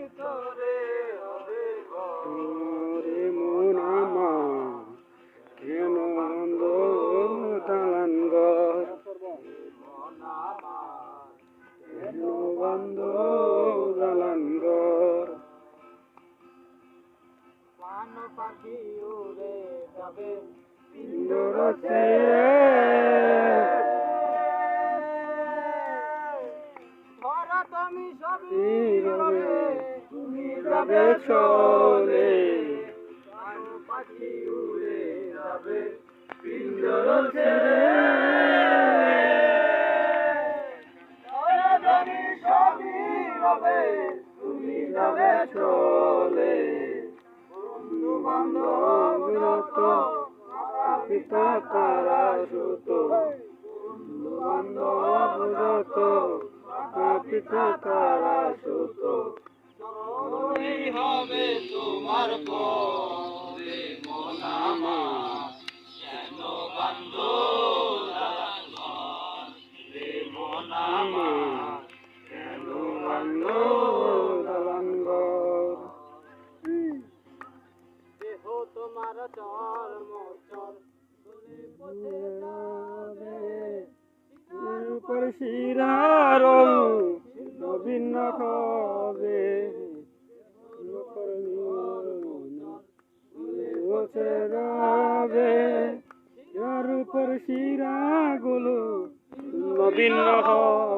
ভিতরে হবে রে মন আমার কেন বন্ধ দালান ঘর কেন বন্ধ দালান ঘর প্রাণ পাখি উড়ে যাবে পিঞ্জর ছেড়ে ধরা তুমি সবই রবে তুমি যাবে চলে প্রাণ পাখি উড়ে যাবে পিঞ্জর ছেড়ে ধরা তুমি সবই রবে তুমি যাবে চলে বন্ধু বান্ধব যত পিতা তারা সুত বন্ধু বান্ধব যত পিতা তারা সুত সরই হবে তোমার পরে মন আমার কেন বান্ধ রে মন আমার কেন বান্ধ দালান ঘর দেহ তোমার চর মোচর দুলে পথে যাবে উপর শিরার নবীন হবে বসে রবে যার উপর শিরা গুলো নবীন হবে